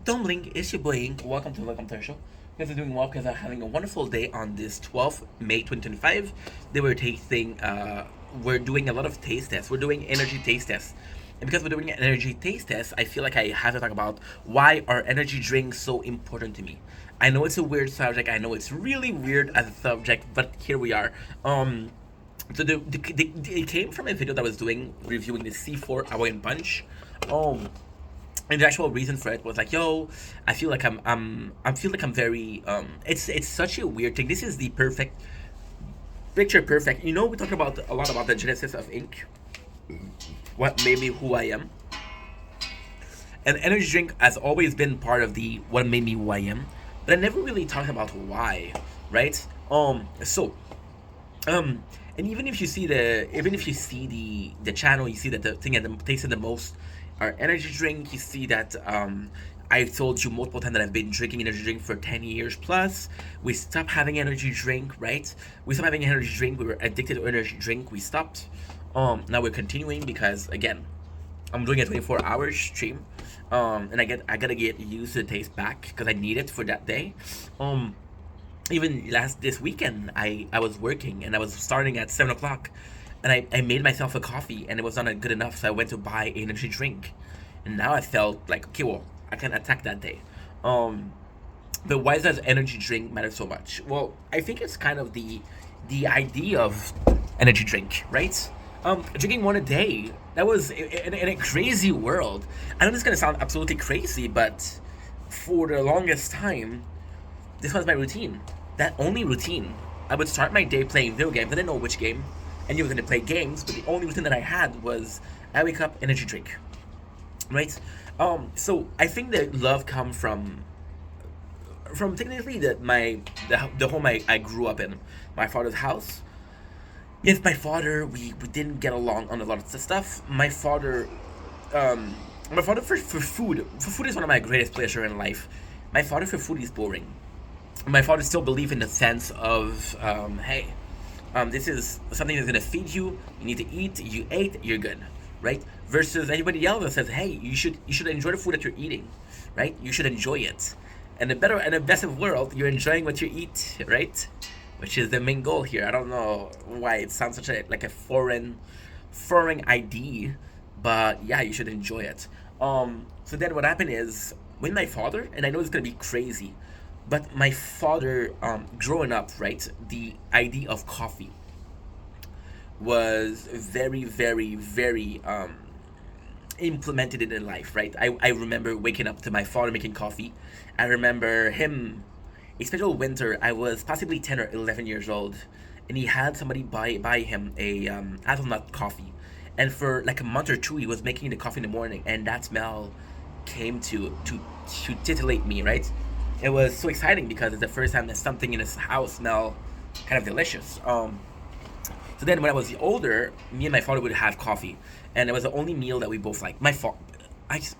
Dumbling, it's your boy Ink. Welcome to the Welcome to our show. You guys are doing well because I'm having a wonderful day on this 12th May 2025. They were tasting, we're doing a lot of taste tests. We're doing energy taste tests. And because we're doing an energy taste test, I feel like I have to talk about why are energy drinks so important to me. I know it's a weird subject. I know it's really weird as a subject, but here we are. It came from a video that I was doing reviewing the C4 Hawaiian Punch. Um, and the actual reason for it was like, yo, I feel like I feel like I'm very it's such a weird thing. This is the perfect picture perfect. You know, we talk about a lot about the genesis of ink, what made me who I am. And energy drink has always been part of the what made me who I am, but I never really talked about why, right? And even if you see the channel, you see that the thing that tasted the most are energy drink. You see that I told you multiple times that I've been drinking energy drink for 10 years plus. We stopped having energy drink, right? We stopped having energy drink. We were addicted to energy drink. We stopped. Now we're continuing because again, I'm doing a 24-hour stream. And I gotta get used to the taste back because I need it for that day. Even this weekend I was working and I was starting at 7 o'clock, and I made myself a coffee and it was not good enough, so I went to buy an energy drink, and now I felt like, okay, well, I can attack that day. But why does energy drink matter so much? Well, I think it's kind of the idea of energy drink, right? Drinking one a day, that was in a crazy world. I know this is gonna sound absolutely crazy, but for the longest time, this was my routine. That only routine. I would start my day playing video games. I didn't know which game, and you were gonna play games, but the only routine that I had was I wake up, energy drink, right? So I think that love come from technically the home I grew up in, my father's house. Yes, my father, we didn't get along on a lot of stuff. Um, my father for food is one of my greatest pleasure in life. My father for food is boring. My father still believe in the sense of, hey, this is something that's gonna feed you. You need to eat. You ate. You're good, right? Versus anybody else that says, hey, you should enjoy the food that you're eating, right? You should enjoy it. And the best of world, you're enjoying what you eat, right? Which is the main goal here. I don't know why it sounds such a foreign idea, but yeah, you should enjoy it. So then what happened is when my father, and I know it's gonna be crazy, but my father, growing up, right, the idea of coffee was very, very, very implemented it in life, right? I remember waking up to my father making coffee. I remember him, especially winter, I was possibly 10 or 11 years old, and he had somebody buy him a hazelnut coffee. And for like a month or two, he was making the coffee in the morning, and that smell came to titillate me, right? It was so exciting because it's the first time that something in his house smelled kind of delicious. So then when I was older, me and my father would have coffee, and it was the only meal that we both liked. I just,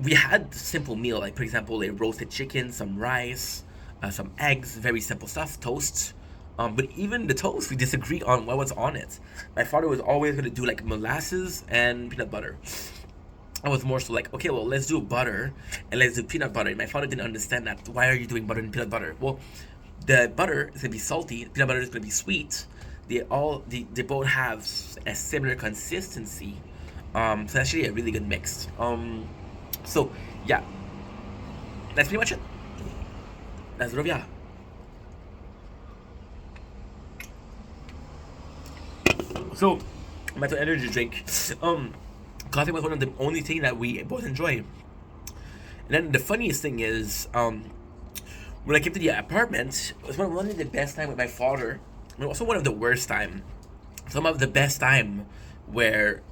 we had simple meal, like for example, a roasted chicken, some rice, some eggs, very simple stuff, toast. But even the toast, we disagreed on what was on it. My father was always gonna do like molasses and peanut butter. I was more so like, okay, well, let's do butter and let's do peanut butter. And my father didn't understand that. Why are you doing butter and peanut butter? Well, the butter is gonna be salty, the peanut butter is gonna be sweet. They both have a similar consistency. So actually a really good mix. So yeah, that's pretty much it. That's Rovia. So my energy drink. Coffee was one of the only thing that we both enjoy. And then the funniest thing is, when I came to the apartment, it was one of the best time with my father, but also one of the worst time. Some of the best time where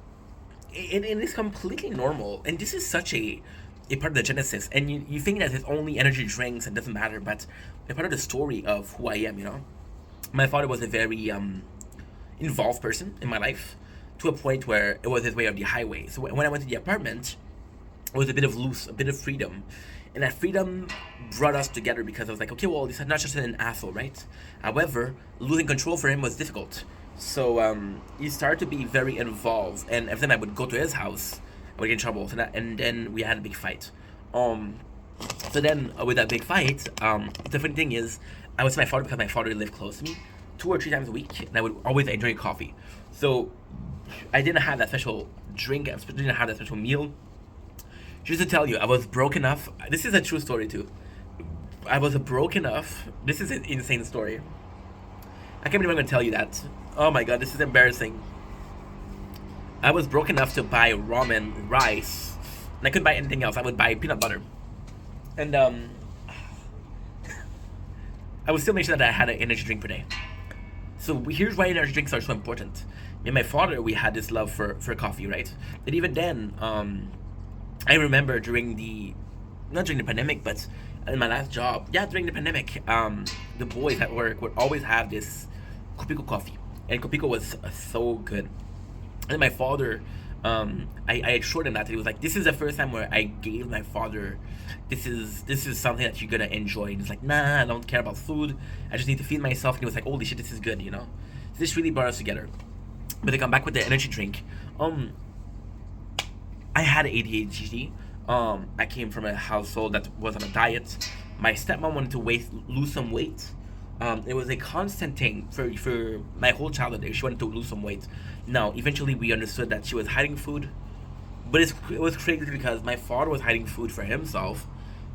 it is completely normal, and this is such a part of the genesis. And you think that it's only energy drinks and doesn't matter, but a part of the story of who I am. You know, my father was a very involved person in my life to a point where it was his way of the highway. So when I went to the apartment, it was a bit of loose, a bit of freedom. And that freedom brought us together because I was like, okay, well, this is not just an asshole, right? However, losing control for him was difficult. So he started to be very involved. And every time I would go to his house, I would get in trouble. And then we had a big fight. So then, with that big fight, the funny thing is, I was with my father because my father lived close to me, 2 or 3 times a week, and I would always enjoy coffee. So I didn't have that special drink. I didn't have that special meal. Just to tell you, I was broke enough. This is a true story too. I was broke enough. This is an insane story. I can't believe I'm gonna tell you that. Oh my god, this is embarrassing. I was broke enough to buy ramen, rice, and I couldn't buy anything else. I would buy peanut butter, and I would still make sure that I had an energy drink per day. So here's why energy drinks are so important. Me and my father, we had this love for coffee, right? And even then, I remember not during the pandemic, but in my last job, yeah, during the pandemic, the boys at work would always have this Kopiko coffee, and Kopiko was so good. And my father, I assured him that he was like, this is the first time where I gave my father, this is something that you're gonna enjoy. And he's like, nah, I don't care about food. I just need to feed myself. And he was like, holy shit, this is good, you know. So this really brought us together. But to come back with the energy drink, I had ADHD. I came from a household that was on a diet. My stepmom wanted to lose some weight. It was a constant thing for my whole childhood. She wanted to lose some weight. Now, eventually, we understood that she was hiding food, but it was crazy because my father was hiding food for himself.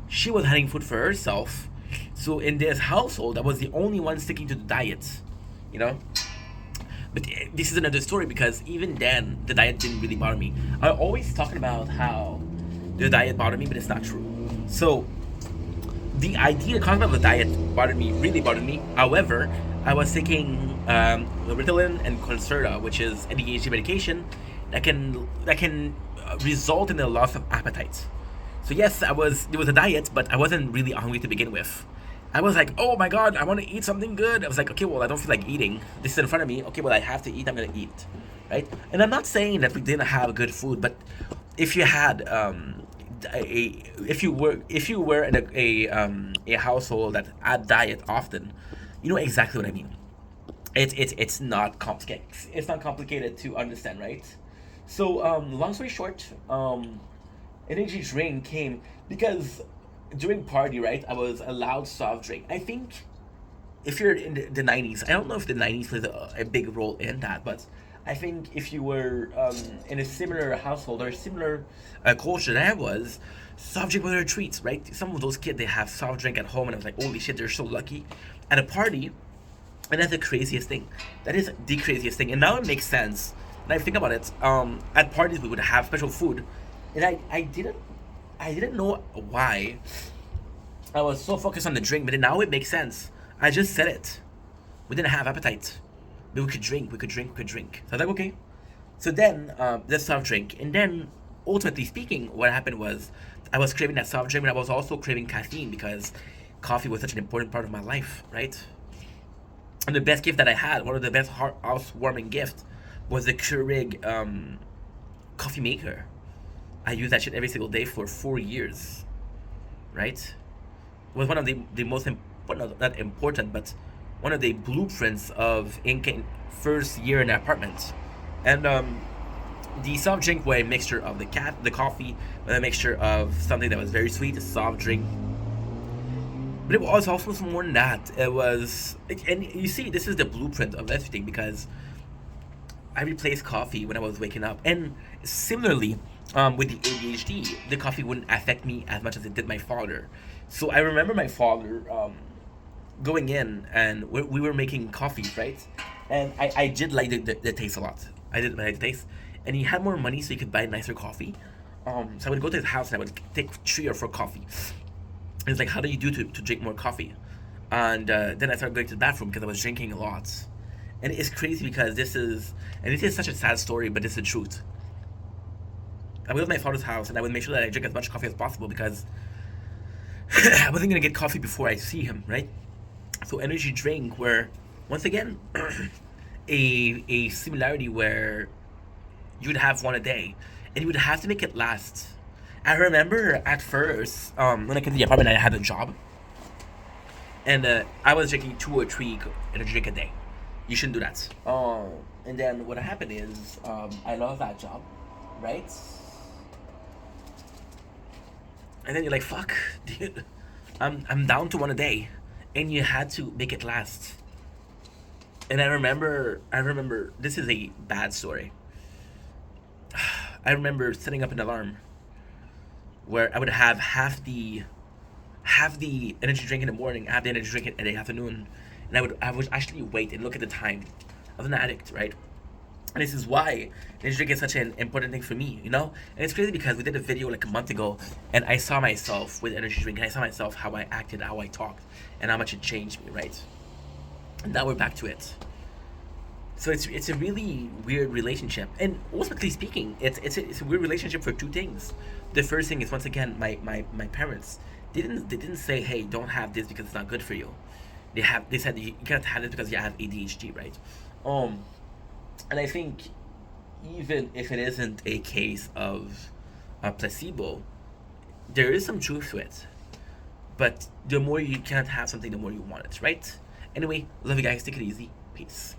She was hiding food for herself. So in this household, I was the only one sticking to the diet, you know. But this is another story because even then, the diet didn't really bother me. I always talking about how the diet bothered me, but it's not true. So the concept of the diet really bothered me. However, I was taking Ritalin and Concerta, which is ADHD medication that can result in a loss of appetite. So yes, there was a diet, but I wasn't really hungry to begin with. I was like, oh my god, I want to eat something good. I was like, okay, well, I don't feel like eating. This is in front of me. Okay, well, I have to eat. I'm gonna eat, right? And I'm not saying that we didn't have good food, but if you had if you were in a household that had diet often, you know exactly what I mean. It's not complicated. It's not complicated to understand, right? So long story short, energy drink came because during party, right? I was allowed soft drink. I think if you're in the 90s, I don't know if the 90s plays a big role in that, but I think if you were in a similar household or a similar culture that I was, soft drink was a treat, right? Some of those kids, they have soft drink at home, and I was like, holy shit, they're so lucky. At a party, and that's the craziest thing. That is the craziest thing. And now it makes sense. And I think about it. At parties, we would have special food, and I didn't know why I was so focused on the drink, but now it makes sense. I just said it. We didn't have appetite, but we could drink. We could drink. We could drink. So I was like, okay. So then, the soft drink, and then ultimately speaking, what happened was I was craving that soft drink, but I was also craving caffeine because coffee was such an important part of my life, right? And the best gift that I had, one of the best housewarming gifts, was the Keurig coffee maker. I used that shit every single day for 4 years, right? It was one of the most important, not important, but one of the blueprints of Inca first year in an apartment. And the soft drink was a mixture of the coffee, with a mixture of something that was very sweet, a soft drink. But it was also more than that. And you see, this is the blueprint of everything because I replaced coffee when I was waking up. And similarly, with the ADHD, the coffee wouldn't affect me as much as it did my father. So I remember my father going in, and we were making coffees, right? And I did like the taste a lot. I did like the taste. And he had more money so he could buy nicer coffee. So I would go to his house and I would take 3 or 4 coffee. And it's like, how do you do to drink more coffee? And then I started going to the bathroom because I was drinking a lot. And it's crazy because this is such a sad story, but it's the truth. I was at my father's house and I would make sure that I drink as much coffee as possible because I wasn't gonna get coffee before I see him, right? So energy drink were once again a similarity where you would have one a day and you would have to make it last. I remember at first when I came to the apartment, I had a job and I was drinking 2 or 3 energy drink a day. You shouldn't do that. And then what happened is I lost that job, right? And then you're like, fuck, dude, I'm down to one a day, and you had to make it last. And I remember this is a bad story. I remember setting up an alarm where I would have half the energy drink in the morning, half the energy drink in the afternoon, and I would actually wait and look at the time. I was an addict, right? And this is why energy drink is such an important thing for me, you know? And it's crazy because we did a video like a month ago, and I saw myself with energy drink, and I saw myself how I acted, how I talked, and how much it changed me, right? And now we're back to it. So it's a really weird relationship, and ultimately speaking, it's a weird relationship for two things. The first thing is, once again, my parents they didn't say, hey, don't have this because it's not good for you. They said you can't have it because you have ADHD, right? Um, and I think even if it isn't a case of a placebo, there is some truth to it. But the more you can't have something, the more you want it, right? Anyway, love you guys. Take it easy. Peace.